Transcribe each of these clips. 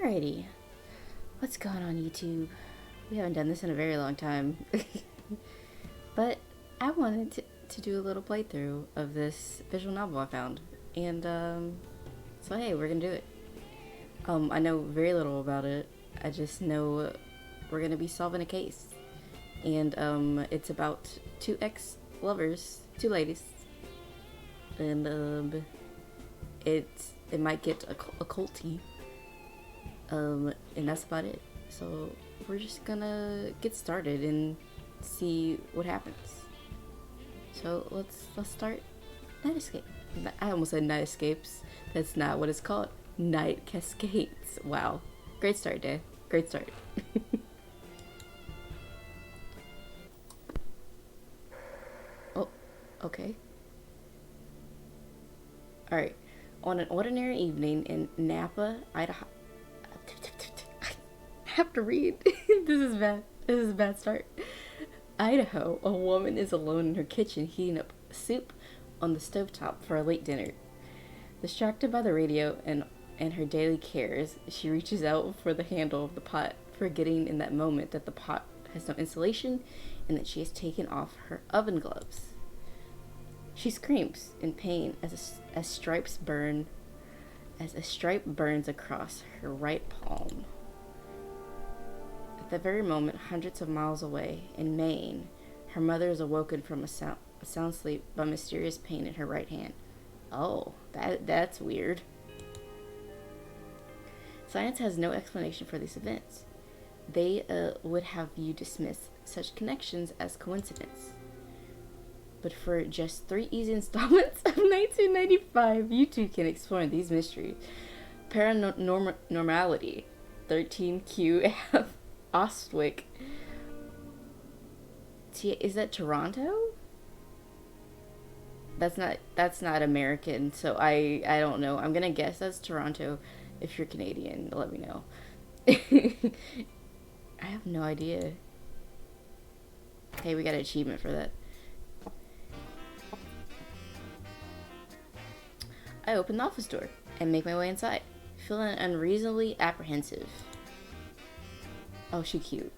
Alrighty, what's going on YouTube? We haven't done this in a very long time. But I wanted to do a little playthrough of this visual novel I found. And so hey, we're gonna do it. I know very little about it. I just know we're gonna be solving a case. And it's about two ex-lovers, two ladies. And it might get occulty. And that's about it. So we're just gonna get started and see what happens. So let's start Night Escape. I almost said Night Escapes. That's not what it's called. Night Cascades. Wow. Great start, Dave. Great start. Oh, okay. Alright. On an ordinary evening in Napa, Idaho. I have to read. This is bad. This is a bad start. Idaho, a woman is alone in her kitchen heating up soup on the stovetop for a late dinner. Distracted by the radio and her daily cares, she reaches out for the handle of the pot, forgetting in that moment that the pot has no insulation and that she has taken off her oven gloves. She screams in pain as a stripe burns across her right palm. At that very moment, hundreds of miles away in Maine, her mother is awoken from a sound sleep by mysterious pain in her right hand. Oh, that's weird. Science has no explanation for these events. They would have you dismiss such connections as coincidence. But for just 3 easy installments of 1995, you too can explore these mysteries. Paranormality, 13QF, Ostwick. Is that Toronto? That's not American, so I don't know. I'm gonna guess that's Toronto. If you're Canadian, let me know. I have no idea. Hey, we got an achievement for that. I open the office door and make my way inside, feeling unreasonably apprehensive. Oh, she cute.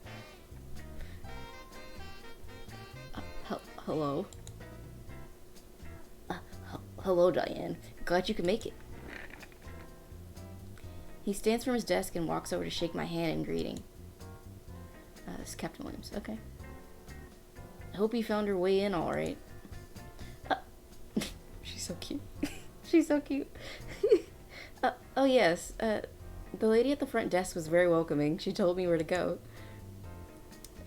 Hello. Hello, Diane. Glad you could make it. He stands from his desk and walks over to shake my hand in greeting. It's Captain Williams. Okay. I hope you found your way in all right. She's so cute. She's so cute. Oh, yes. The lady at the front desk was very welcoming. She told me where to go.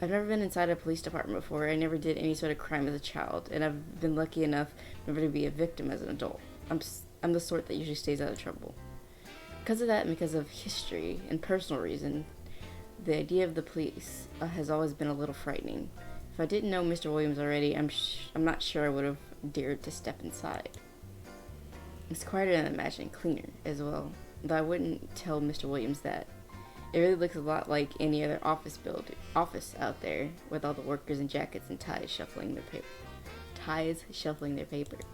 I've never been inside a police department before. I never did any sort of crime as a child, and I've been lucky enough never to be a victim as an adult. I'm the sort that usually stays out of trouble. Because of that, and because of history and personal reason, the idea of the police has always been a little frightening. If I didn't know Mr. Williams already, I'm not sure I would have dared to step inside. It's quieter than I imagined, cleaner as well, though I wouldn't tell Mr. Williams that. It really looks a lot like any other office out there, with all the workers in jackets and ties shuffling their papers.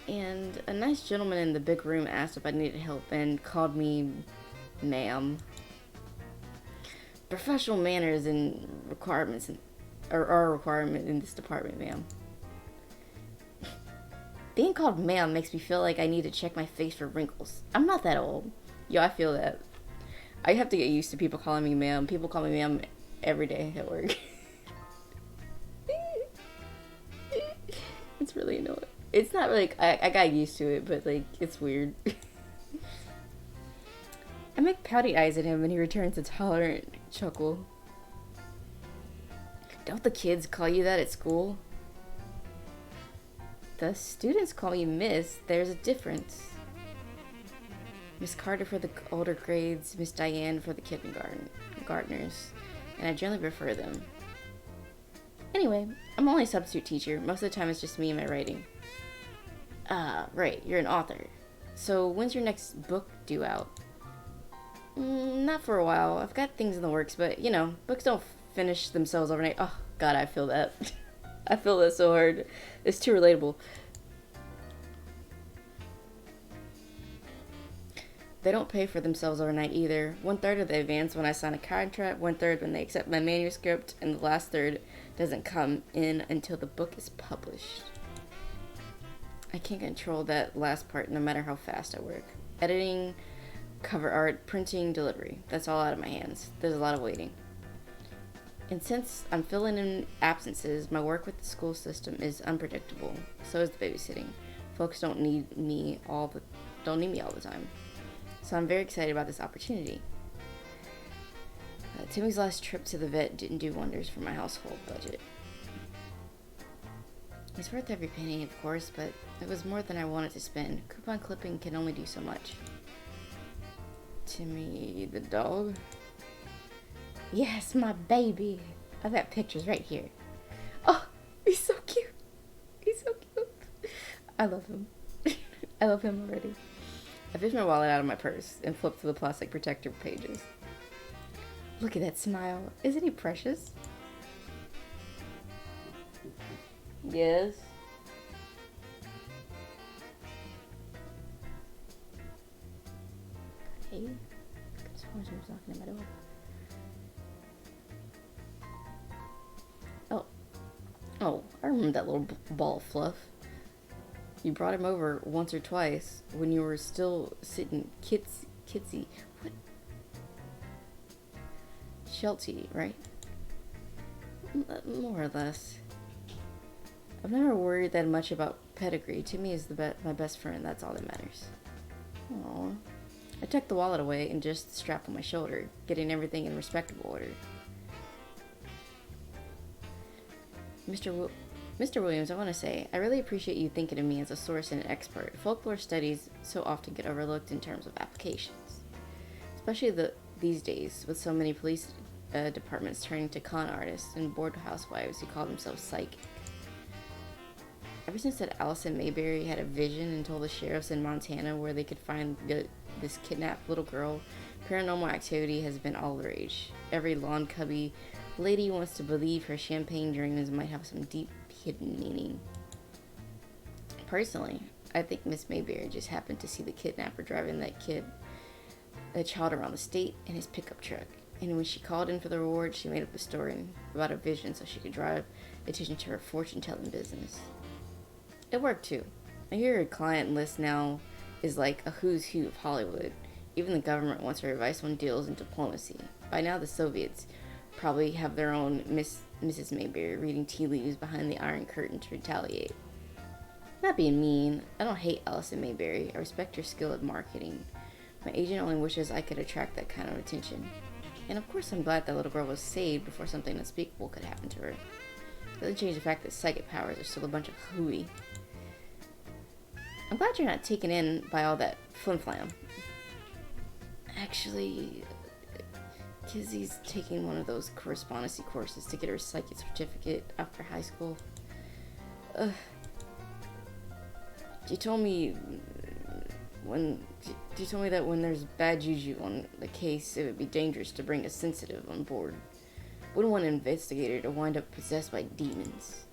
And a nice gentleman in the big room asked if I needed help and called me ma'am. Professional manners and requirements are a requirement in this department, ma'am. Being called ma'am makes me feel like I need to check my face for wrinkles. I'm not that old. Yo, I feel that. I have to get used to people calling me ma'am. People call me ma'am every day at work. It's really annoying. It's not like I got used to it, but like it's weird. I make pouty eyes at him and he returns a tolerant chuckle. Don't the kids call you that at school? The students call you Miss. There's a difference. Miss Carter for the older grades, Miss Diane for the kindergartners, and I generally prefer them. Anyway, I'm only a substitute teacher. Most of the time it's just me and my writing. Ah, right, you're an author. So when's your next book due out? Not for a while. I've got things in the works, but you know, books don't finish themselves overnight. Oh, God, I feel that. I feel that so hard. It's too relatable. They don't pay for themselves overnight either. 1/3 of the advance when I sign a contract, 1/3 when they accept my manuscript, and the last third doesn't come in until the book is published. I can't control that last part no matter how fast I work. Editing, cover art, printing, delivery. That's all out of my hands. There's a lot of waiting. And since I'm filling in absences, my work with the school system is unpredictable. So is the babysitting. Folks don't need me all the time. So I'm very excited about this opportunity. Timmy's last trip to the vet didn't do wonders for my household budget. It's worth every penny, of course, but it was more than I wanted to spend. Coupon clipping can only do so much. Timmy the dog? Yes, my baby. I've got pictures right here. Oh, he's so cute. He's so cute. I love him. I love him already. I fished my wallet out of my purse and flipped through the plastic protector pages. Look at that smile. Isn't he precious? Yes. Hey. Someone's knocking at my door. Oh, I remember that little ball of fluff. You brought him over once or twice when you were still sitting kitsy. What? Shelty, right? More or less. I've never worried that much about pedigree. Timmy is my best friend. That's all that matters. Aww. I tucked the wallet away and just the strap on my shoulder, getting everything in respectable order. Mr. Williams, I want to say, I really appreciate you thinking of me as a source and an expert. Folklore studies so often get overlooked in terms of applications. Especially these days, with so many police departments turning to con artists and bored housewives who call themselves psychic. Ever since that Allison Mayberry had a vision and told the sheriffs in Montana where they could find this kidnapped little girl, paranormal activity has been all the rage. Every lawn cubby lady wants to believe her champagne dreams might have some deep hidden meaning. Personally, I think Miss Mayberry just happened to see the kidnapper driving that child around the state in his pickup truck. And when she called in for the reward, she made up a story about a vision so she could drive attention to her fortune-telling business. It worked too. I hear her client list now is like a who's who of Hollywood. Even the government wants her advice on deals and diplomacy. By now the Soviets probably have their own Mrs. Mayberry reading tea leaves behind the Iron Curtain to retaliate. Not being mean, I don't hate Allison Mayberry. I respect her skill at marketing. My agent only wishes I could attract that kind of attention. And of course I'm glad that little girl was saved before something unspeakable could happen to her. It doesn't change the fact that psychic powers are still a bunch of hooey. I'm glad you're not taken in by all that flim-flam. Actually, Kizzy's taking one of those correspondency courses to get her psychic certificate after high school. She told me that when there's bad juju on the case, it would be dangerous to bring a sensitive on board. Wouldn't want an investigator to wind up possessed by demons.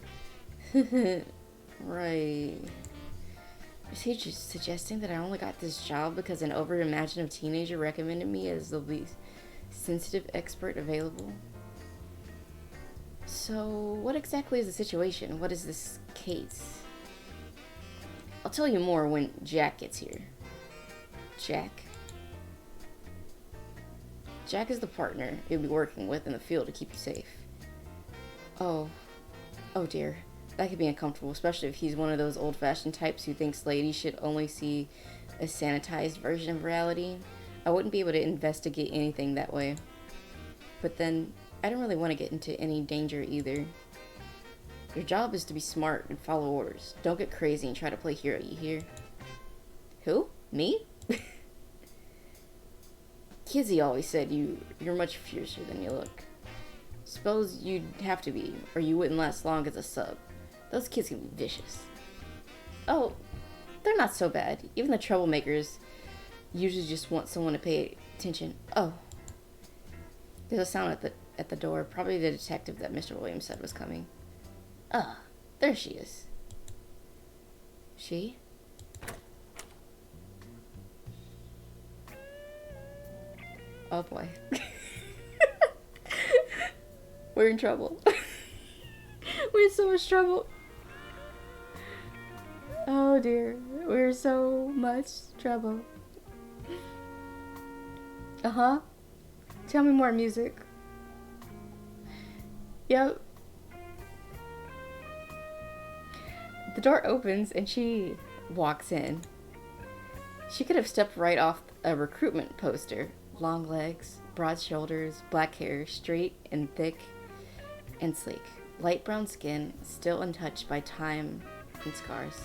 Right. Is he just suggesting that I only got this job because an over-imaginative teenager recommended me as the least sensitive expert available? So, what exactly is the situation? What is this case? I'll tell you more when Jack gets here. Jack? Jack is the partner you'll be working with in the field to keep you safe. Oh dear. That could be uncomfortable, especially if he's one of those old-fashioned types who thinks ladies should only see a sanitized version of reality. I wouldn't be able to investigate anything that way. But then, I don't really want to get into any danger either. Your job is to be smart and follow orders. Don't get crazy and try to play hero, you hear? Who? Me? Kizzy always said you're much fiercer than you look. Suppose you'd have to be, or you wouldn't last long as a sub. Those kids can be vicious. Oh, they're not so bad. Even the troublemakers usually just want someone to pay attention. Oh. There's a sound at the door. Probably the detective that Mr. Williams said was coming. Ah, there she is. She? Oh boy. We're in trouble. We're in so much trouble. Oh dear. We're in so much trouble. Uh-huh. Tell me more, music. Yep. The door opens and she walks in. She could have stepped right off a recruitment poster. Long legs, broad shoulders, black hair, straight and thick and sleek. Light brown skin, still untouched by time and scars.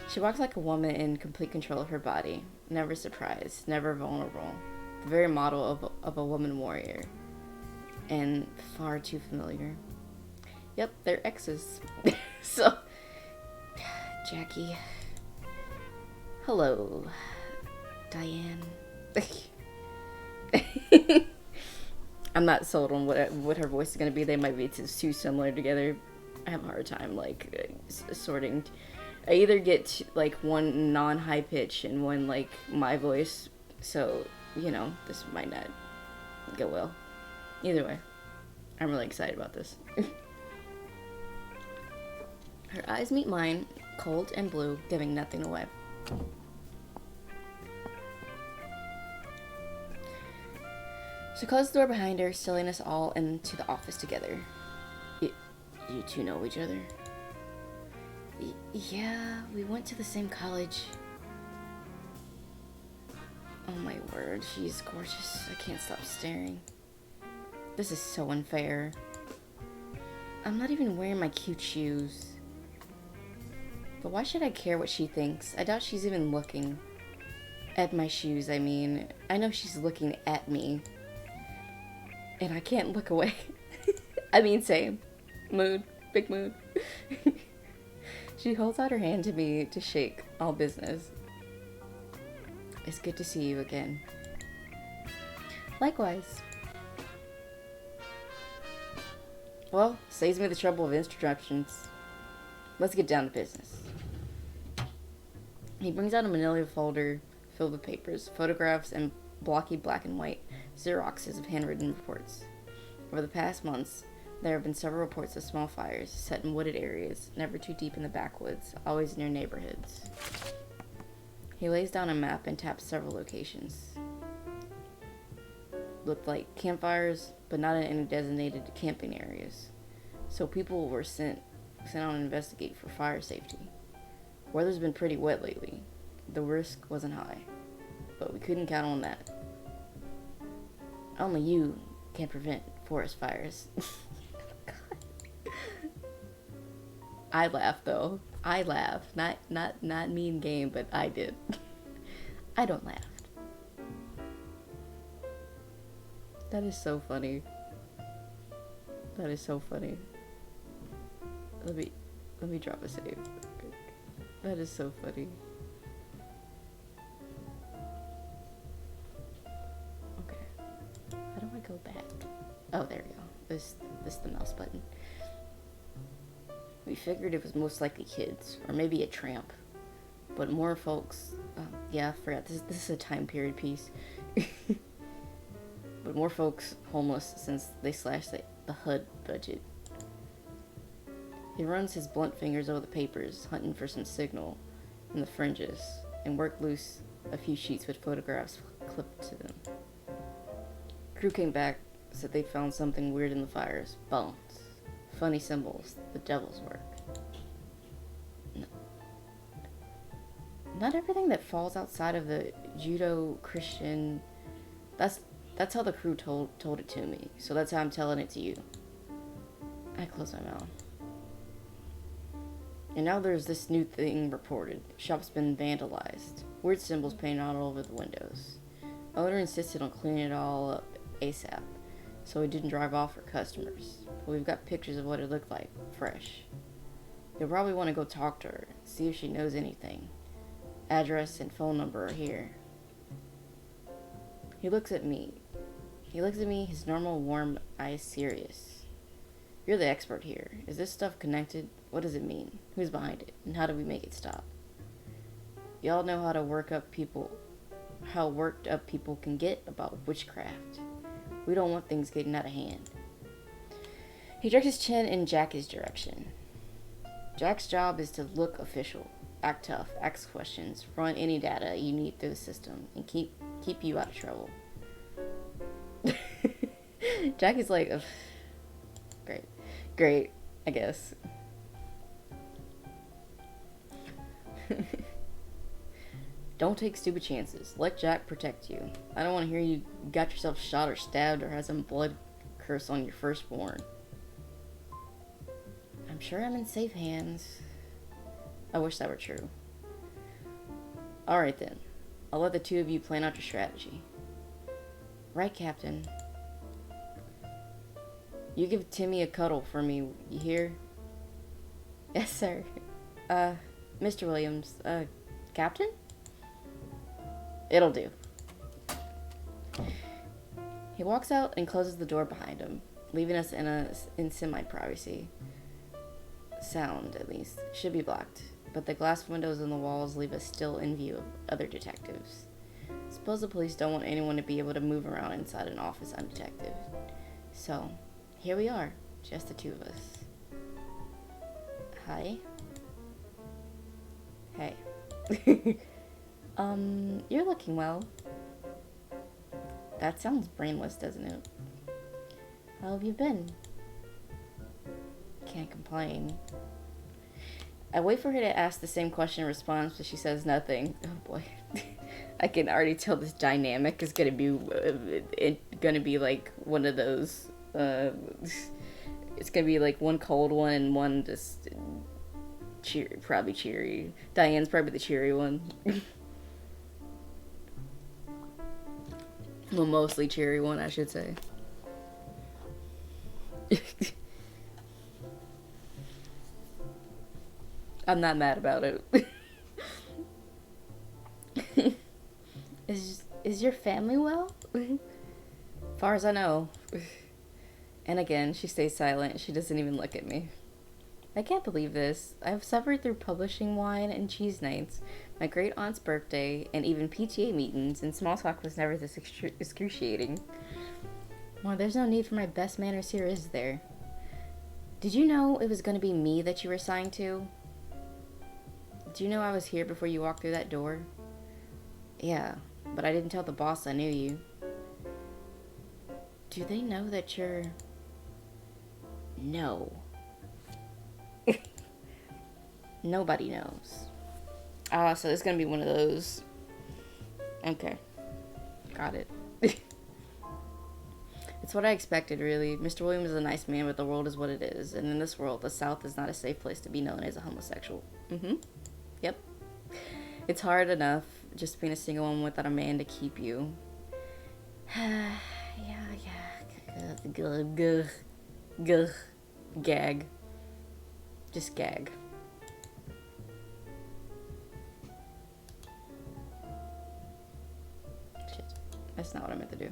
She walks like a woman in complete control of her body. Never surprised, never vulnerable. The very model of a woman warrior. And far too familiar. Yep, they're exes. So, Jackie. Hello, Diane. I'm not sold on what her voice is going to be. They might be too similar together. I have a hard time, like, sorting. I either get, like, one non-high pitch and one, like, my voice. So, you know, this might not go well. Either way, I'm really excited about this. Her eyes meet mine, cold and blue, giving nothing away. She closed the door behind her, sealing us all into the office together. You two know each other? Yeah, we went to the same college. Oh my word, she's gorgeous. I can't stop staring. This is so unfair. I'm not even wearing my cute shoes. But why should I care what she thinks? I doubt she's even looking at my shoes, I mean. I know she's looking at me. And I can't look away. I mean, same. Mood. Big mood. She holds out her hand to me to shake. All business. It's good to see you again. Likewise. Well, saves me the trouble of introductions. Let's get down to business. He brings out a manila folder filled with papers, photographs, and blocky black and white Xeroxes of handwritten reports. Over the past months, there have been several reports of small fires set in wooded areas, never too deep in the backwoods, always near neighborhoods. He lays down a map and taps several locations. Looked like campfires, but not in any designated camping areas. So people were sent on to investigate for fire safety. Weather's been pretty wet lately. The risk wasn't high, but we couldn't count on that. Only you can prevent forest fires. God. I laughed though. I laughed. Not mean game, but I did. I don't laugh. That is so funny. That is so funny. Let me drop a save. That is so funny. Okay. How do I go back? Oh, there we go. This is the mouse button. We figured it was most likely kids, or maybe a tramp. But more folks... yeah, I forgot. This is a time period piece. But more folks homeless since they slashed the HUD budget. He runs his blunt fingers over the papers, hunting for some signal in the fringes, and worked loose a few sheets with photographs clipped to them. Crew came back, said they found something weird in the fires. Bones. Funny symbols. The devil's work. No. Not everything that falls outside of the Judo-Christian... That's how the crew told it to me, so that's how I'm telling it to you. I close my mouth. And now there's this new thing reported. Shop's been vandalized. Weird symbols painted all over the windows. Owner insisted on cleaning it all up ASAP, so we didn't drive off for customers. But we've got pictures of what it looked like, fresh. You'll probably want to go talk to her, see if she knows anything. Address and phone number are here. He looks at me, his normal warm eyes serious. You're the expert here. Is this stuff connected? What does it mean? Who's behind it? And how do we make it stop? Y'all know how to work up people how worked up people can get about witchcraft. We don't want things getting out of hand. He jerked his chin in Jackie's direction. Jack's job is to look official, act tough, ask questions, run any data you need through the system, and keep you out of trouble. Jackie's like, ugh. Great, I guess. Don't take stupid chances. Let Jack protect you. I don't want to hear you got yourself shot or stabbed or had some blood curse on your firstborn. I'm sure I'm in safe hands. I wish that were true. Alright then. I'll let the two of you plan out your strategy. Right, Captain. You give Timmy a cuddle for me, you hear? Yes, sir. Mr. Williams, Captain? It'll do. He walks out and closes the door behind him, leaving us in semi-privacy. Sound, at least, should be blocked, but the glass windows in the walls leave us still in view of other detectives. Suppose the police don't want anyone to be able to move around inside an office undetected. So, here we are, just the two of us. Hi. Hey. You're looking well. That sounds brainless, doesn't it? How have you been? Can't complain. I wait for her to ask the same question in response, but she says nothing. Oh boy. I can already tell this dynamic is gonna be like one of those, it's gonna be like one cold one and one just probably cheery. Diane's probably the cheery one. Well, mostly cheery one, I should say. I'm not mad about it. Is your family well? Far as I know. And again, she stays silent. She doesn't even look at me. I can't believe this. I've suffered through publishing wine and cheese nights, my great aunt's birthday, and even PTA meetings, and small talk was never this excruciating. Well, there's no need for my best manners here, is there? Did you know it was going to be me that you were assigned to? Do you know I was here before you walked through that door? Yeah, but I didn't tell the boss I knew you. Do they know that you're... No. Nobody knows. So it's gonna be one of those. Okay. Got it. It's what I expected, really. Mr. Williams is a nice man, but the world is what it is. And in this world, the South is not a safe place to be known as a homosexual. Yep. It's hard enough just being a single woman without a man to keep you. Yeah. Gag. Just gag. Shit. That's not what I meant to do.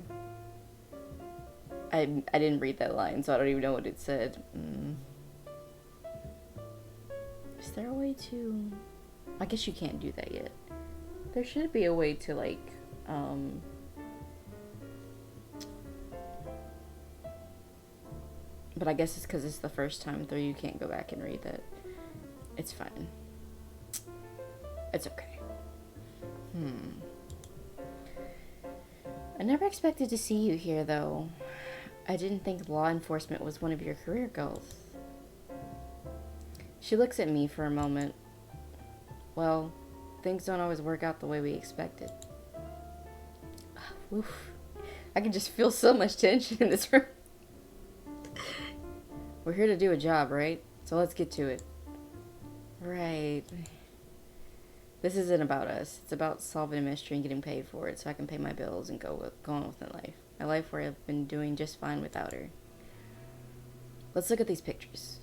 I didn't read that line, so I don't even know what it said. Is there a way to... I guess you can't do that yet. There should be a way to, like, but I guess it's because it's the first time through, you can't go back and read that. It's fine. It's okay. I never expected to see you here, though. I didn't think law enforcement was one of your career goals. She looks at me for a moment. Well, things don't always work out the way we expected. Oof. I can just feel so much tension in this room. We're here to do a job, right? So let's get to it. Right. This isn't about us. It's about solving a mystery and getting paid for it so I can pay my bills and go on with my life. My life where I've been doing just fine without her. Let's look at these pictures.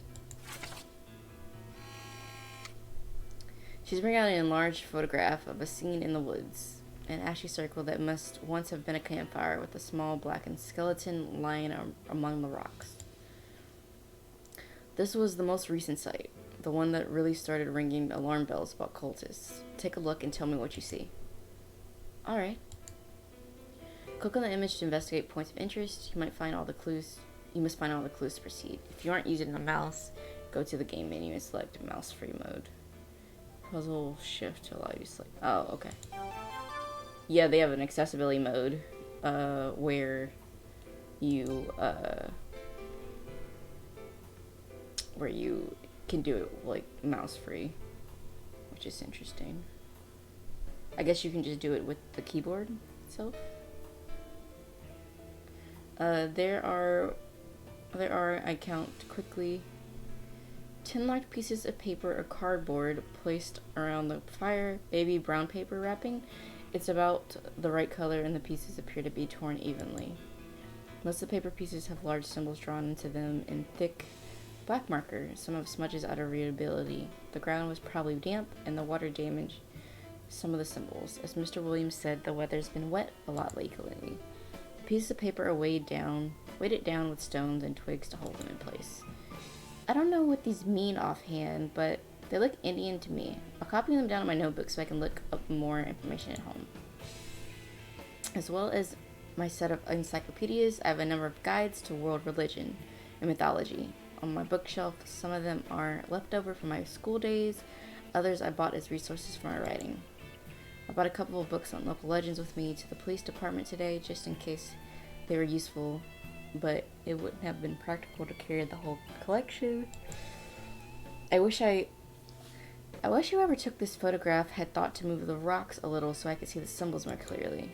She's bringing out an enlarged photograph of a scene in the woods. An ashy circle that must once have been a campfire with a small blackened skeleton lying among the rocks. This was the most recent sight, the one that really started ringing alarm bells about cultists. Take a look and tell me what you see. Alright. Click on the image to investigate points of interest. You must find all the clues to proceed. If you aren't using a mouse, go to the game menu and select mouse-free mode. Puzzle shift to allow you to select. Oh, okay. Yeah, they have an accessibility mode, where you can do it like mouse-free, which is interesting. I guess you can just do it with the keyboard itself. There are, I count quickly, 10 large pieces of paper or cardboard placed around the fire, baby brown paper wrapping. It's about the right color and the pieces appear to be torn evenly. Most of the paper pieces have large symbols drawn into them in thick black marker. Some have smudges out of readability. The ground was probably damp and the water damaged some of the symbols. As Mr. Williams said, the weather's been wet a lot lately. The pieces of paper are weighted down with stones and twigs to hold them in place. I don't know what these mean offhand, but they look Indian to me. I'll copy them down in my notebook so I can look up more information at home. As well as my set of encyclopedias, I have a number of guides to world religion and mythology. On my bookshelf, some of them are leftover from my school days, others I bought as resources for my writing. I bought a couple of books on local legends with me to the police department today, just in case they were useful, but it wouldn't have been practical to carry the whole collection. I wish whoever took this photograph had thought to move the rocks a little so I could see the symbols more clearly.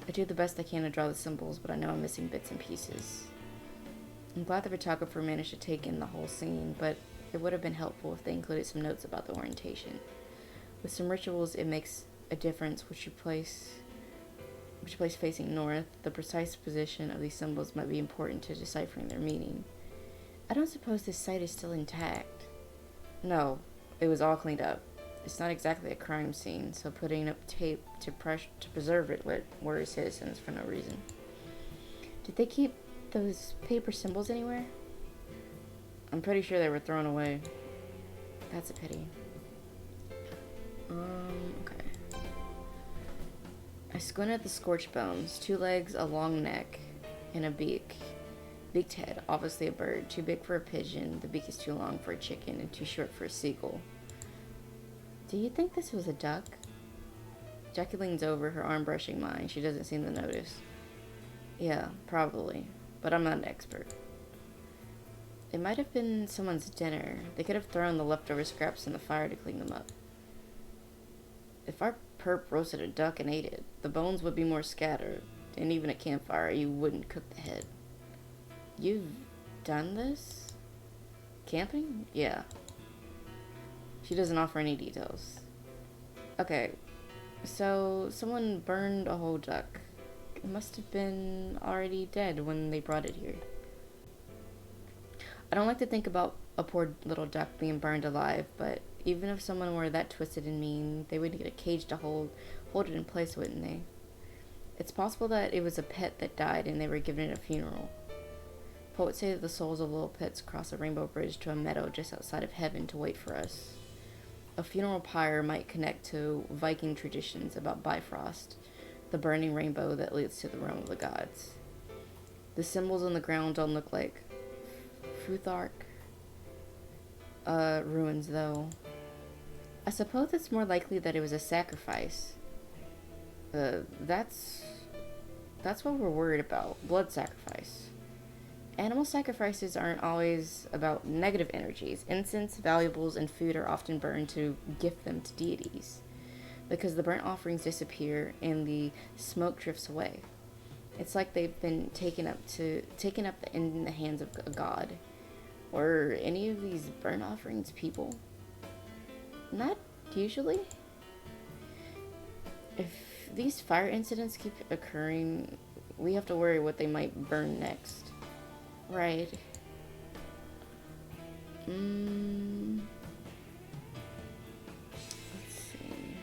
I do the best I can to draw the symbols, but I know I'm missing bits and pieces. I'm glad the photographer managed to take in the whole scene, but it would have been helpful if they included some notes about the orientation. With some rituals, it makes a difference which place facing north. The precise position of these symbols might be important to deciphering their meaning. I don't suppose this site is still intact. No, it was all cleaned up. It's not exactly a crime scene, so putting up tape to preserve it would worry citizens for no reason. Did they keep those paper symbols anywhere? I'm pretty sure they were thrown away. That's a pity. Okay. I squint at the scorched bones. 2 legs, a long neck, and a beak. Beaked head, obviously a bird. Too big for a pigeon. The beak is too long for a chicken and too short for a seagull. Do you think this was a duck? Jackie leans over, her arm brushing mine. She doesn't seem to notice. Yeah, probably. But I'm not an expert. It might have been someone's dinner. They could have thrown the leftover scraps in the fire to clean them up. If our perp roasted a duck and ate it, the bones would be more scattered, and even at campfire, you wouldn't cook the head. You've done this? Camping? Yeah. She doesn't offer any details. Okay, so someone burned a whole duck. It must have been already dead when they brought it here. I don't like to think about a poor little duck being burned alive, but even if someone were that twisted and mean, they would get a cage to hold it in place, wouldn't they? It's possible that it was a pet that died and they were given it a funeral. Poets say that the souls of little pets cross a rainbow bridge to a meadow just outside of heaven to wait for us. A funeral pyre might connect to Viking traditions about Bifrost, the burning rainbow that leads to the realm of the gods. The symbols on the ground don't look like Futhark ruins, though. I suppose it's more likely that it was a sacrifice. That's what we're worried about. Blood sacrifice. Animal sacrifices aren't always about negative energies. Incense, valuables, and food are often burned to gift them to deities, because the burnt offerings disappear and the smoke drifts away. It's like they've been taken up in the hands of a god. Or any of these burnt offerings people? Not usually. If these fire incidents keep occurring, we have to worry what they might burn next. Right. Let's see.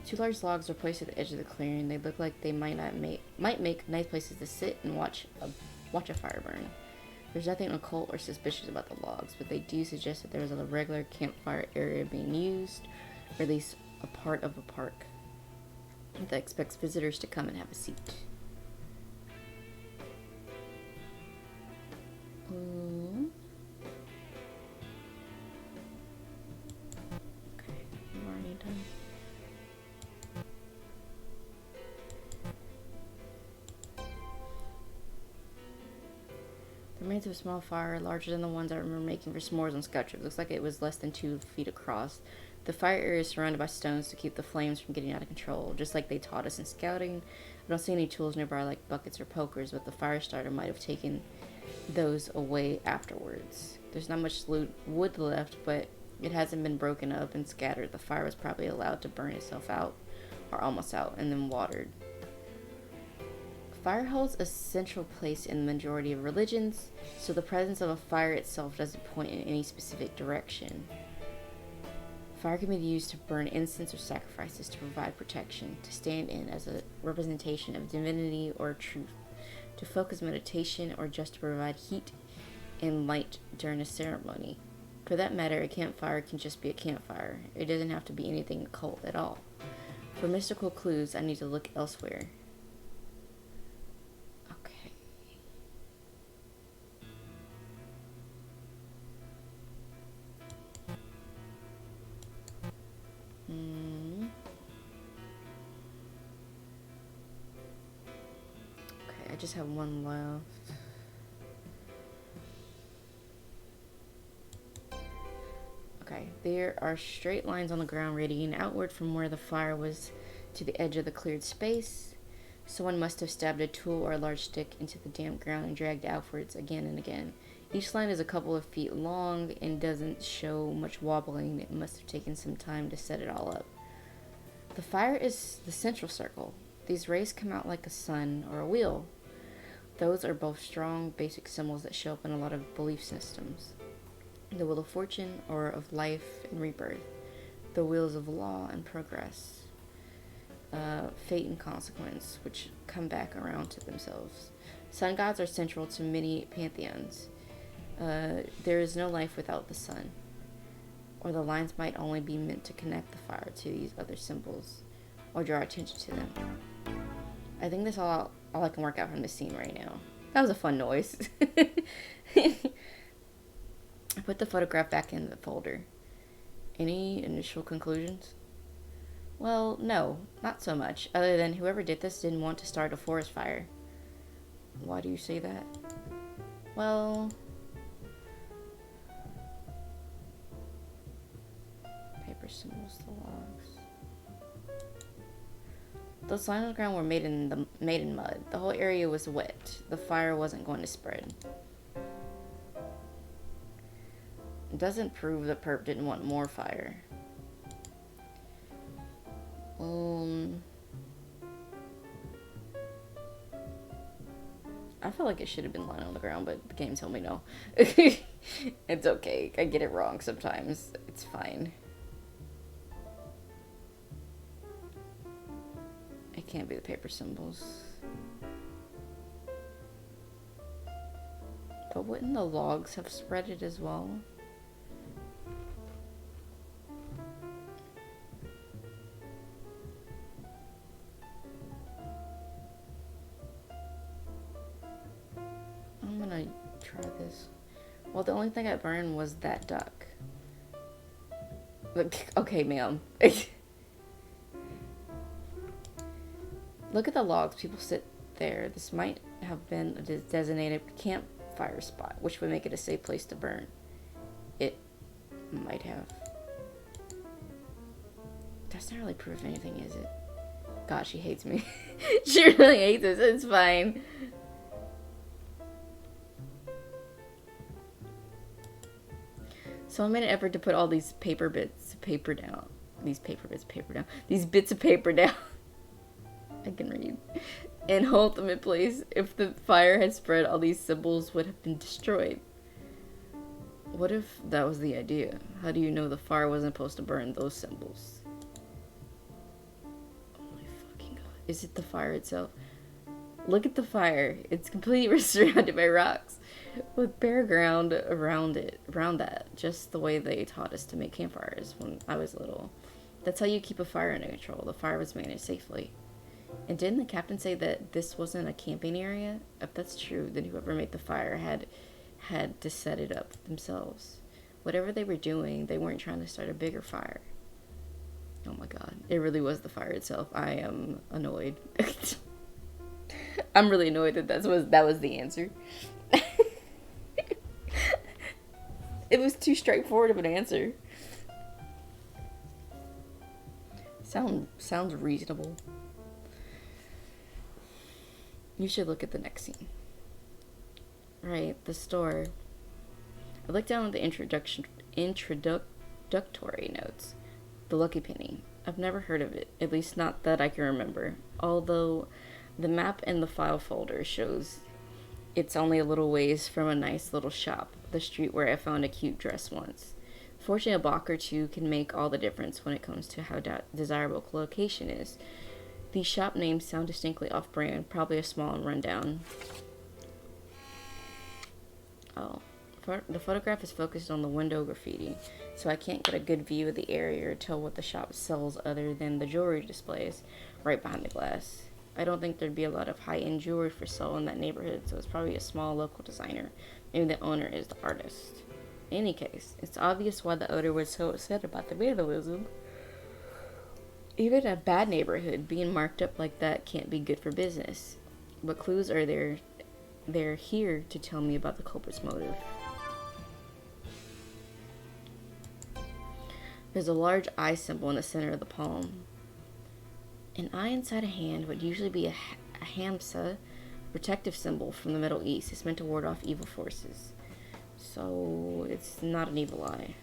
Two large logs are placed at the edge of the clearing. They look like they might make nice places to sit and watch a fire burn. There's nothing occult or suspicious about the logs, but they do suggest that there was a regular campfire area being used, or at least a part of a park that expects visitors to come and have a seat. Okay, I'm already done. The remains of a small fire, larger than the ones I remember making for s'mores on Scout Trip. Looks like it was less than 2 feet across. The fire area is surrounded by stones to keep the flames from getting out of control, just like they taught us in scouting. I don't see any tools nearby like buckets or pokers, but the fire starter might have taken those away afterwards. There's not much wood left, but it hasn't been broken up and scattered. The fire was probably allowed to burn itself out, or almost out, and then watered. Fire holds a central place in the majority of religions, so the presence of a fire itself doesn't point in any specific direction. Fire can be used to burn incense or sacrifices to provide protection, to stand in as a representation of divinity or truth, to focus meditation, or just to provide heat and light during a ceremony. For that matter, a campfire can just be a campfire. It doesn't have to be anything occult at all. For mystical clues, I need to look elsewhere. Okay. Okay, I just have one left. Okay, there are straight lines on the ground radiating outward from where the fire was to the edge of the cleared space. Someone must have stabbed a tool or a large stick into the damp ground and dragged outwards again and again. Each line is a couple of feet long and doesn't show much wobbling. It must have taken some time to set it all up. The fire is the central circle. These rays come out like a sun or a wheel. Those are both strong, basic symbols that show up in a lot of belief systems. The wheel of fortune, or of life and rebirth. The wheels of law and progress. Fate and consequence, which come back around to themselves. Sun gods are central to many pantheons. There is no life without the sun. Or the lines might only be meant to connect the fire to these other symbols, or draw attention to them. I think that's all I can work out from this scene right now. That was a fun noise. I put the photograph back in the folder. Any initial conclusions? Well, no, not so much, other than whoever did this didn't want to start a forest fire. Why do you say that? Well, paper symbols, the logs. Those lines on the ground were made in mud. The whole area was wet. The fire wasn't going to spread. It doesn't prove that Perp didn't want more fire. I feel like it should have been lying on the ground, but the game told me no. It's okay. I get it wrong sometimes. It's fine. It can't be the paper symbols. But wouldn't the logs have spread it as well? I'm gonna try this. Well, the only thing I burned was that duck. Look, okay, ma'am. Look at the logs. People sit there. This might have been a designated campfire spot, which would make it a safe place to burn. It might have. That's not really proof of anything, is it? God, she hates me. She really hates us. It's fine. Someone made an effort to put all these bits of paper down. These bits of paper down. I can read. And hold them in place. If the fire had spread, all these symbols would have been destroyed. What if that was the idea? How do you know the fire wasn't supposed to burn those symbols? Oh my fucking god. Is it the fire itself? Look at the fire. It's completely surrounded by rocks. with bare ground around that, just the way they taught us to make campfires when I was little. That's how you keep a fire under control. The fire was managed safely. And didn't the captain say that this wasn't a camping area? If that's true, then whoever made the fire had to set it up themselves. Whatever they were doing, they weren't trying to start a bigger fire. Oh my god. It really was the fire itself. I am annoyed. I'm really annoyed that was the answer. It was too straightforward of an answer. Sounds reasonable. You should look at the next scene. Right, the store. I looked down at the introductory notes. The Lucky Penny. I've never heard of it, at least not that I can remember. Although the map in the file folder shows it's only a little ways from a nice little shop, the street where I found a cute dress once. Fortunately, a block or two can make all the difference when it comes to how desirable a location is. These shop names sound distinctly off-brand, probably a small and rundown. Oh. The photograph is focused on the window graffiti, so I can't get a good view of the area or tell what the shop sells other than the jewelry displays right behind the glass. I don't think there'd be a lot of high-end jewelry for sale in that neighborhood, so it's probably a small local designer. Maybe the owner is the artist. In any case, it's obvious why the owner was so upset about the vandalism. Even a bad neighborhood being marked up like that can't be good for business. What clues are there? They're here to tell me about the culprit's motive. There's a large eye symbol in the center of the palm. An eye inside a hand would usually be a hamsa, protective symbol from the Middle East. It's meant to ward off evil forces. So it's not an evil eye.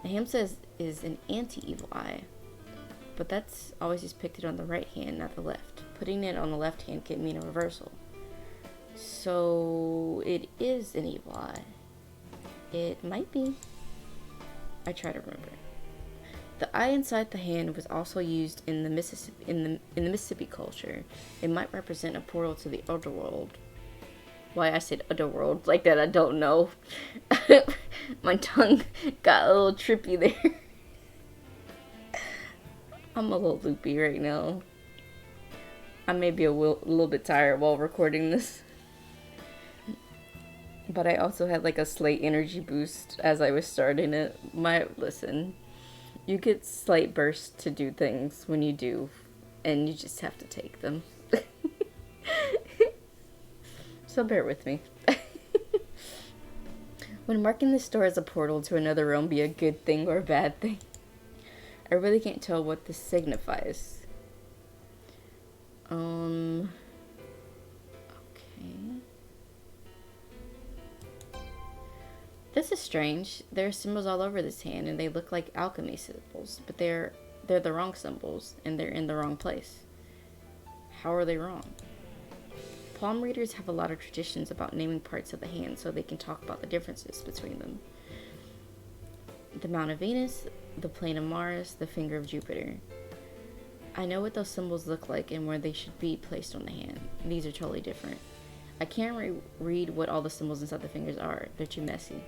A hamsa is an anti-evil eye, but that's always just depicted on the right hand, not the left. Putting it on the left hand can mean a reversal. So it is an evil eye. It might be. I try to remember. The eye inside the hand was also used in the Mississippi culture. It might represent a portal to the otherworld. Why I said otherworld like that, I don't know. My tongue got a little trippy there. I'm a little loopy right now. I may be a little bit tired while recording this. But I also had like a slight energy boost as I was starting it. Listen, you get slight bursts to do things when you do, and you just have to take them. So bear with me. Would marking this store as a portal to another realm be a good thing or a bad thing? I really can't tell what this signifies. Okay. This is strange. There are symbols all over this hand, and they look like alchemy symbols, but they're the wrong symbols, and they're in the wrong place. How are they wrong? Palm readers have a lot of traditions about naming parts of the hand so they can talk about the differences between them. The Mount of Venus, the plane of Mars, the finger of Jupiter. I know what those symbols look like and where they should be placed on the hand. These are totally different. I can't read what all the symbols inside the fingers are. They're too messy.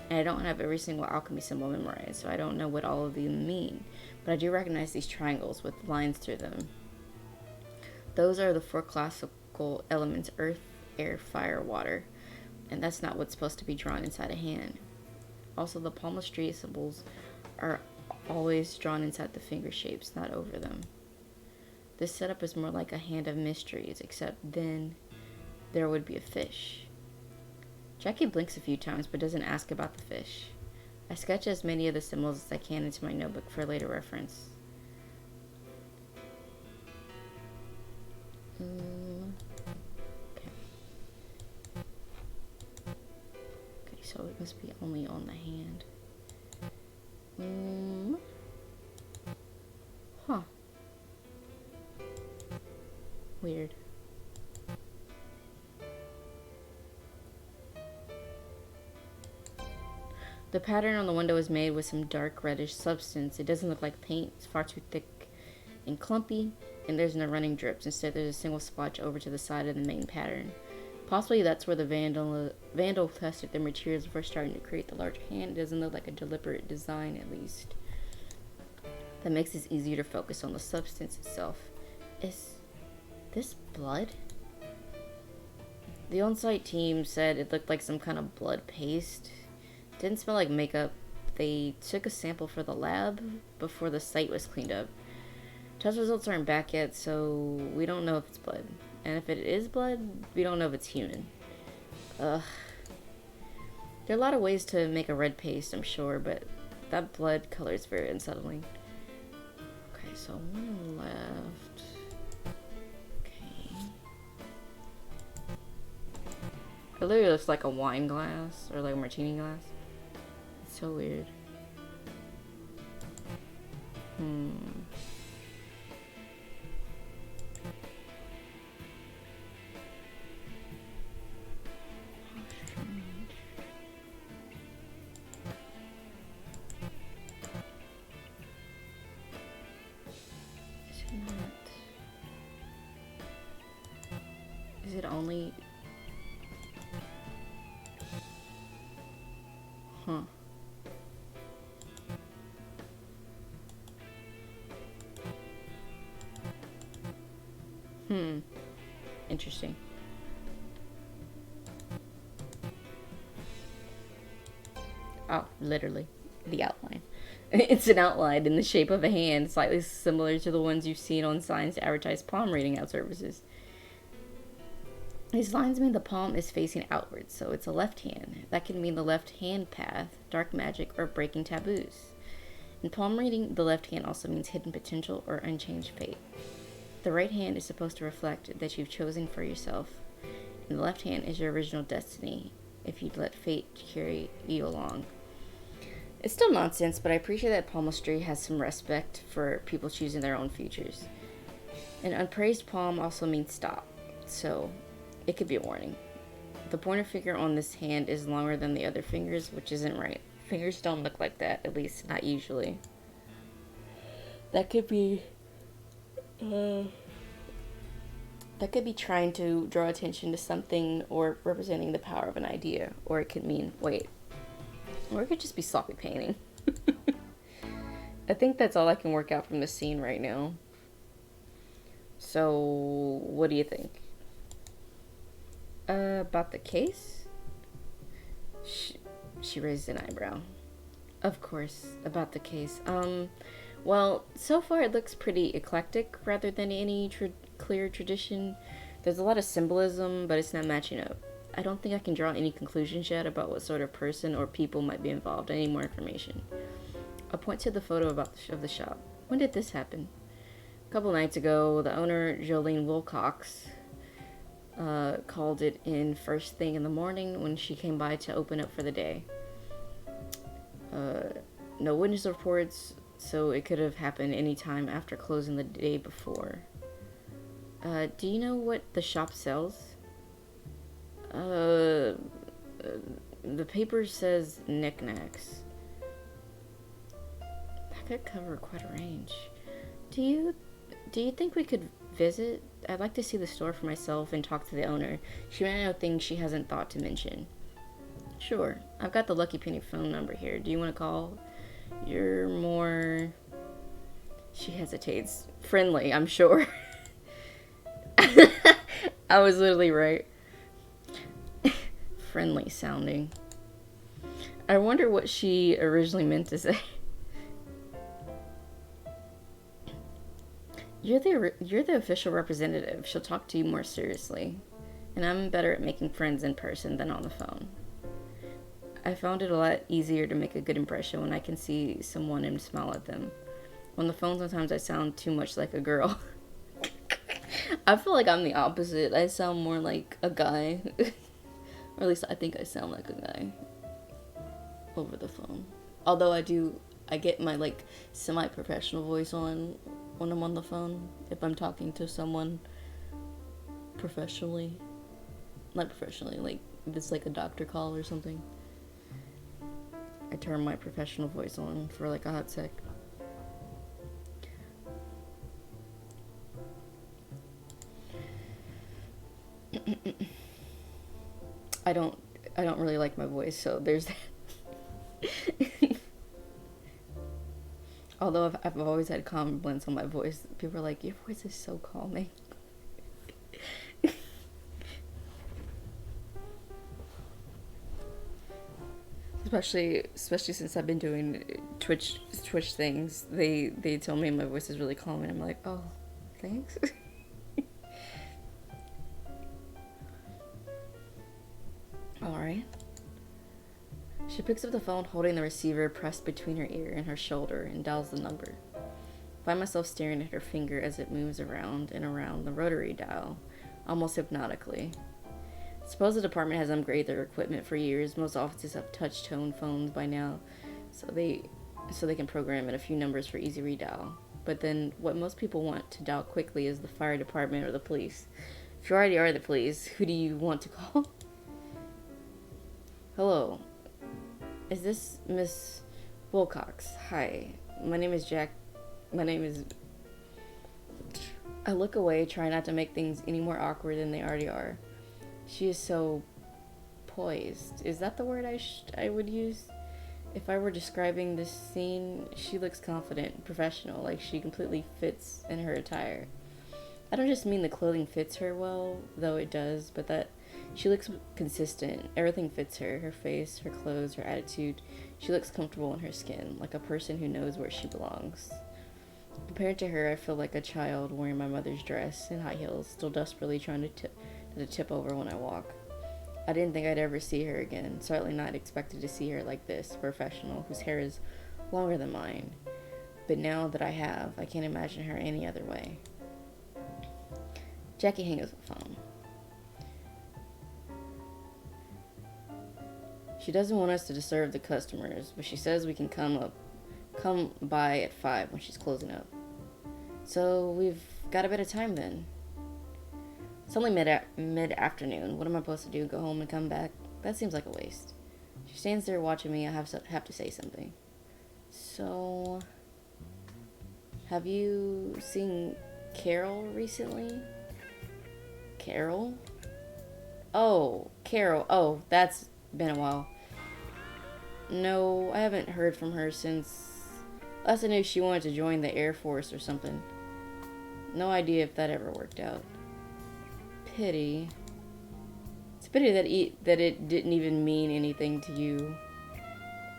And I don't have every single alchemy symbol memorized, so I don't know what all of them mean. But I do recognize these triangles with lines through them. Those are the four classical elements: earth, air, fire, water. And that's not what's supposed to be drawn inside a hand. Also, the palmistry symbols are always drawn inside the finger shapes, not over them. This setup is more like a hand of mysteries, except then there would be a fish. Jackie blinks a few times but doesn't ask about the fish. I sketch as many of the symbols as I can into my notebook for later reference. Okay. Okay, so it must be only on the hand. Huh. Weird. The pattern on the window is made with some dark reddish substance. It doesn't look like paint. It's far too thick and clumpy, and there's no running drips. Instead, there's a single splotch over to the side of the main pattern. Possibly that's where the vandal tested their materials before starting to create the large hand. It doesn't look like a deliberate design, at least. That makes it easier to focus on the substance itself. Is this blood? The on-site team said it looked like some kind of blood paste. Didn't smell like makeup. They took a sample for the lab before the site was cleaned up. Test results aren't back yet, so we don't know if it's blood. And if it is blood, we don't know if it's human. Ugh. There are a lot of ways to make a red paste, I'm sure, but that blood color is very unsettling. Okay, so one left. Okay. It literally looks like a wine glass, or like a martini glass. It's so weird. Is it only... Huh. Interesting. Oh, literally. The outline. It's an outline in the shape of a hand, slightly similar to the ones you've seen on signs to advertise palm reading out services. These lines mean the palm is facing outwards, so it's a left hand. That can mean the left hand path, dark magic, or breaking taboos. In palm reading, the left hand also means hidden potential or unchanged fate. The right hand is supposed to reflect that you've chosen for yourself, and the left hand is your original destiny, if you'd let fate carry you along. It's still nonsense, but I appreciate that palmistry has some respect for people choosing their own futures. An unpraised palm also means stop, so it could be a warning. The pointer finger on this hand is longer than the other fingers, which isn't right. Fingers don't look like that, at least not usually. That could be trying to draw attention to something or representing the power of an idea, or it could mean, wait, or it could just be sloppy painting. I think that's all I can work out from this scene right now. So, what do you think? About the case? She raised an eyebrow. Of course, about the case. Well, so far it looks pretty eclectic rather than any clear tradition. There's a lot of symbolism, but it's not matching up. I don't think I can draw any conclusions yet about what sort of person or people might be involved. I need more information. I'll point to the photo of the shop. When did this happen? A couple nights ago, the owner, Jolene Wilcox, called it in first thing in the morning when she came by to open up for the day. No witness reports, so it could have happened any time after closing the day before. Do you know what the shop sells? The paper says knickknacks. That could cover quite a range. Do you think we could visit? I'd like to see the store for myself and talk to the owner. She might know things she hasn't thought to mention. Sure. I've got the Lucky Penny phone number here. Do you want to call? You're more... She hesitates. Friendly, I'm sure. I was literally right. Friendly sounding. I wonder what she originally meant to say. You're the official representative. She'll talk to you more seriously. And I'm better at making friends in person than on the phone. I found it a lot easier to make a good impression when I can see someone and smile at them. On the phone, sometimes I sound too much like a girl. I feel like I'm the opposite. I sound more like a guy. Or at least I think I sound like a guy over the phone. Although I get my like semi-professional voice on when I'm on the phone. If I'm talking to someone professionally. Not professionally, like if it's like a doctor call or something. I turn my professional voice on for like a hot sec. I don't really like my voice, so there's that. Although I've always had compliments on my voice. People are like, your voice is so calming. Especially since I've been doing Twitch things, they tell me my voice is really calming. I'm like, oh, thanks. All right. She picks up the phone, holding the receiver pressed between her ear and her shoulder, and dials the number. I find myself staring at her finger as it moves around and around the rotary dial, almost hypnotically. Suppose the department has upgraded their equipment for years. Most offices have touch-tone phones by now, so they can program in a few numbers for easy redial. But then, what most people want to dial quickly is the fire department or the police. If you already are the police, who do you want to call? Hello. Is this Miss Wilcox? Hi. My name is Jack. I look away, trying not to make things any more awkward than they already are. She is so poised. Is that the word I would use? If I were describing this scene, she looks confident, professional, like she completely fits in her attire. I don't just mean the clothing fits her well, though it does, but that she looks consistent. Everything fits her. Her face, her clothes, her attitude. She looks comfortable in her skin, like a person who knows where she belongs. Compared to her, I feel like a child wearing my mother's dress and high heels, still desperately trying to tip over when I walk. I didn't think I'd ever see her again. Certainly not expected to see her like this, a professional whose hair is longer than mine. But now that I have, I can't imagine her any other way. Jackie hangs up the phone. She doesn't want us to disturb the customers, but she says we can come by at 5 when she's closing up. So we've got a bit of time then. It's only mid-afternoon. What am I supposed to do? Go home and come back? That seems like a waste. She stands there watching me. I have to say something. So, have you seen Carol recently? Carol? Oh, Carol. Oh, that's been a while. No, I haven't heard from her since... Last I knew she wanted to join the Air Force or something. No idea if that ever worked out. Pity. It's a pity that it didn't even mean anything to you.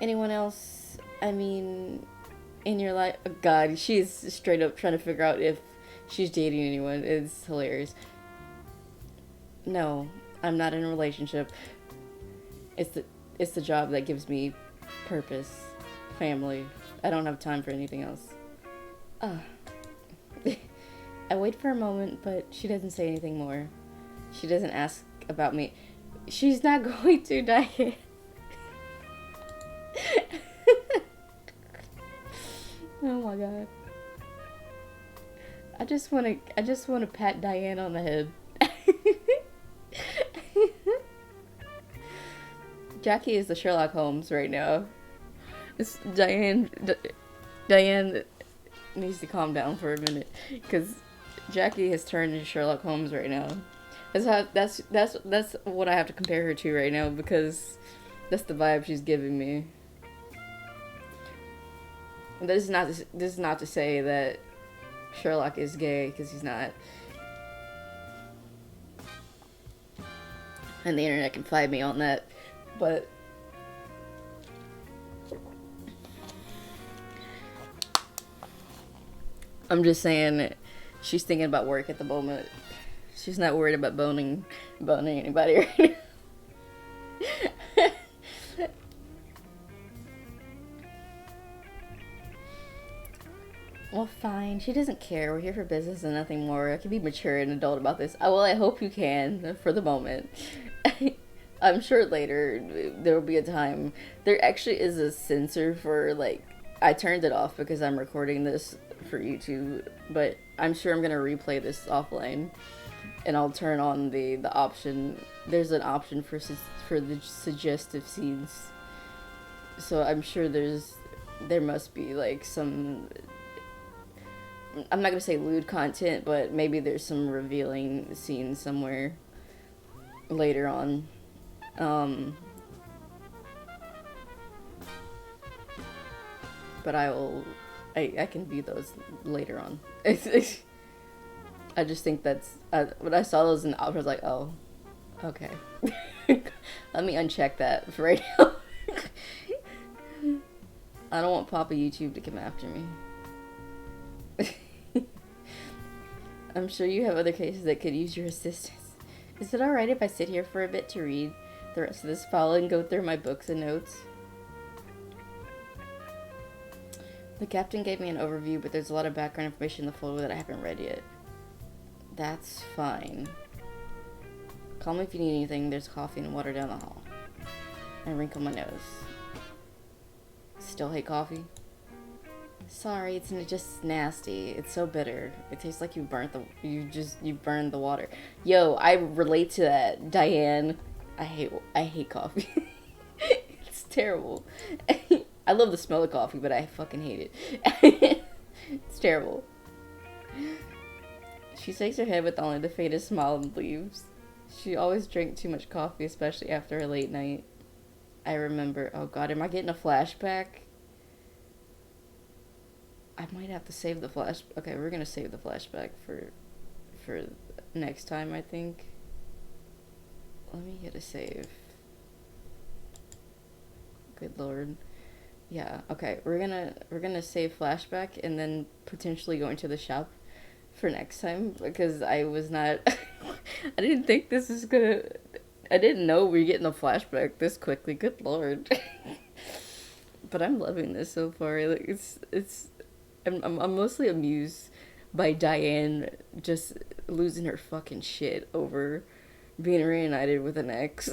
Anyone else? I mean, in your life? Oh God, she's straight up trying to figure out if she's dating anyone. It's hilarious. No, I'm not in a relationship. It's the job that gives me purpose, family. I don't have time for anything else. I wait for a moment, but she doesn't say anything more. She doesn't ask about me. She's not going to, Diane. Oh my God. I just want to pat Diane on the head. Jackie is the Sherlock Holmes right now. It's Diane needs to calm down for a minute, because Jackie has turned into Sherlock Holmes right now. That's what I have to compare her to right now, because that's the vibe she's giving me. This is not to say that Sherlock is gay, because he's not. And the internet can fight me on that, but I'm just saying she's thinking about work at the moment. She's not worried about boning anybody right now. Well, fine. She doesn't care. We're here for business and nothing more. I can be mature and adult about this. Well, I hope you can for the moment. I'm sure later there will be a time. There actually is a censor for, like, I turned it off because I'm recording this for YouTube, but I'm sure I'm going to replay this offline, and I'll turn on the option. There's an option for the suggestive scenes. So I'm sure there must be, like, some... I'm not going to say lewd content, but maybe there's some revealing scenes somewhere later on. Um, but I can view those later on. I just think that's, when I saw those in the, I was like, oh, okay. Let me uncheck that for right now. I don't want Papa YouTube to come after me. I'm sure you have other cases that could use your assistance. Is it alright if I sit here for a bit to read the rest of this file and go through my books and notes? The captain gave me an overview, but there's a lot of background information in the folder that I haven't read yet. That's fine. Call me if you need anything. There's coffee and water down the hall. I wrinkle my nose. Still hate coffee? Sorry, it's just nasty. It's so bitter. It tastes like you burned the water. Yo, I relate to that, Diane. I hate coffee. It's terrible. I love the smell of coffee, but I fucking hate it. It's terrible. She shakes her head with only the faintest smile and leaves. She always drank too much coffee, especially after a late night. I remember. Oh god, am I getting a flashback? I might have to save the flash. Okay, we're gonna save the flashback for next time, I think. Let me hit a save. Good lord. Yeah, okay. We're gonna save flashback and then potentially go into the shop for next time, because I was not I didn't think this was gonna, I didn't know we were getting a flashback this quickly. Good lord. But I'm loving this so far. Like I'm mostly amused by Diane just losing her fucking shit over being reunited with an ex.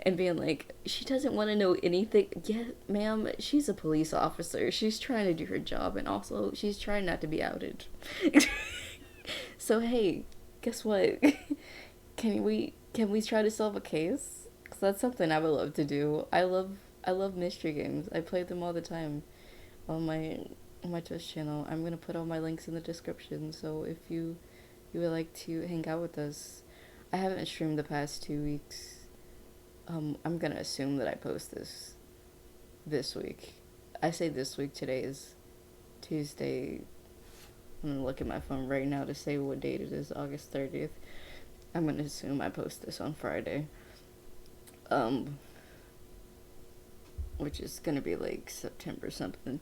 And being like, she doesn't want to know anything. Yeah, ma'am, she's a police officer. She's trying to do her job, and also she's trying not to be outed. So hey, guess what? Can we try to solve a case? Because that's something I would love to do. I love mystery games. I play them all the time on my Twitch channel. I'm gonna put all my links in the description. So if you would like to hang out with us, I haven't streamed the past 2 weeks. I'm gonna assume that I post this week. I say this week. Today is Tuesday. I'm gonna look at my phone right now to say what date it is. August 30th. I'm gonna assume I post this on Friday. Which is gonna be like September something.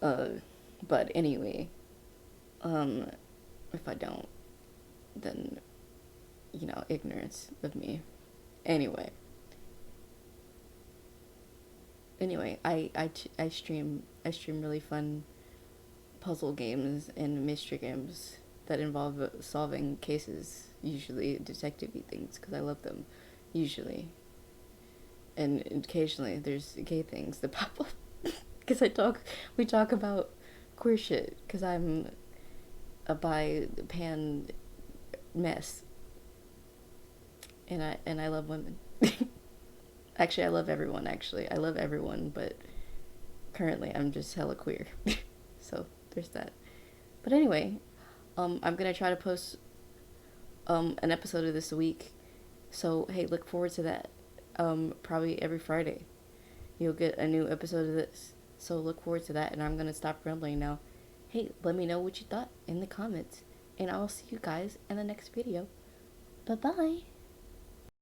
But anyway, if I don't, then, you know, ignorance of me. Anyway, I stream really fun puzzle games and mystery games that involve solving cases, usually detective-y things, because I love them, usually. And occasionally there's gay things that pop up, because we talk about queer shit, because I'm a bi-pan mess. And I love women. Actually, I love everyone, I love everyone, but currently I'm just hella queer. So, there's that. But anyway, I'm gonna try to post, an episode of this week. So, hey, look forward to that. Probably every Friday. You'll get a new episode of this. So, look forward to that, and I'm gonna stop rambling now. Hey, let me know what you thought in the comments. And I'll see you guys in the next video. Bye-bye.